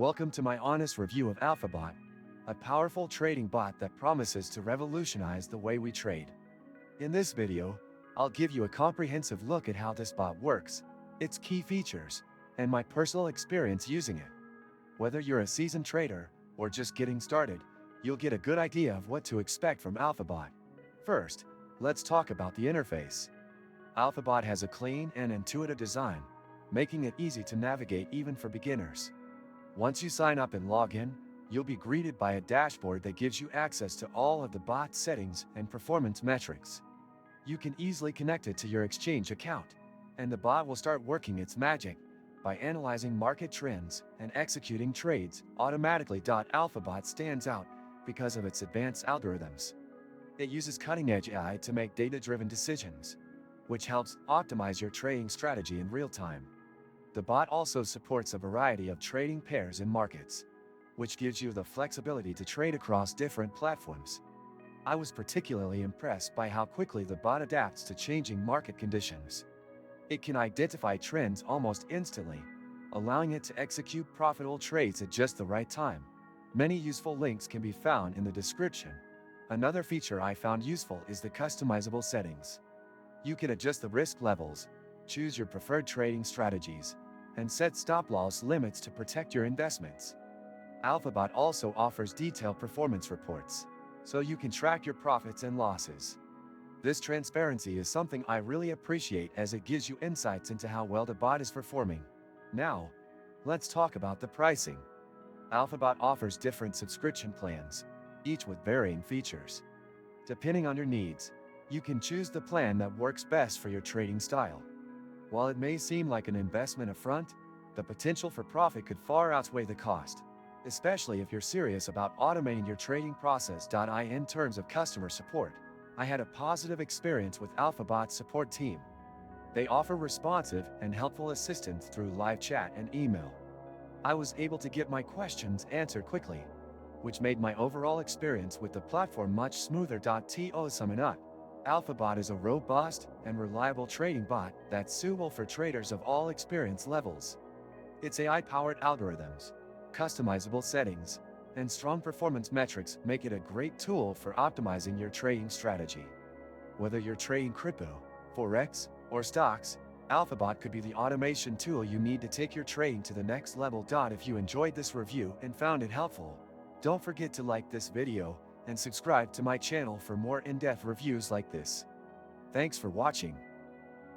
Welcome to my honest review of AlphaBot, a powerful trading bot that promises to revolutionize the way we trade. In this video, I'll give you a comprehensive look at how this bot works, its key features, and my personal experience using it. Whether you're a seasoned trader or just getting started, you'll get a good idea of what to expect from AlphaBot. First, let's talk about the interface. AlphaBot has a clean and intuitive design, making it easy to navigate even for beginners. Once you sign up and log in, you'll be greeted by a dashboard that gives you access to all of the bot's settings and performance metrics. You can easily connect it to your exchange account, and the bot will start working its magic by analyzing market trends and executing trades automatically. AlphaBot stands out because of its advanced algorithms. It uses cutting-edge AI to make data-driven decisions, which helps optimize your trading strategy in real time. The bot also supports a variety of trading pairs and markets, which gives you the flexibility to trade across different platforms. I was particularly impressed by how quickly the bot adapts to changing market conditions. It can identify trends almost instantly, allowing it to execute profitable trades at just the right time. Many useful links can be found in the description. Another feature I found useful is the customizable settings. You can adjust the risk levels, choose your preferred trading strategies, and set stop-loss limits to protect your investments. AlphaBot also offers detailed performance reports, so you can track your profits and losses. This transparency is something I really appreciate as it gives you insights into how well the bot is performing. Now, let's talk about the pricing. AlphaBot offers different subscription plans, each with varying features. Depending on your needs, you can choose the plan that works best for your trading style. While it may seem like an investment upfront, the potential for profit could far outweigh the cost, especially if you're serious about automating your trading process. In terms of customer support, I had a positive experience with AlphaBot's support team. They offer responsive and helpful assistance through live chat and email. I was able to get my questions answered quickly, which made my overall experience with the platform much smoother. To sum it up, AlphaBot is a robust and reliable trading bot that's suitable for traders of all experience levels. Its AI-powered algorithms, customizable settings, and strong performance metrics make it a great tool for optimizing your trading strategy. Whether you're trading crypto, forex, or stocks, AlphaBot could be the automation tool you need to take your trading to the next level. If you enjoyed this review and found it helpful, don't forget to like this video and subscribe to my channel for more in-depth reviews like this. Thanks for watching.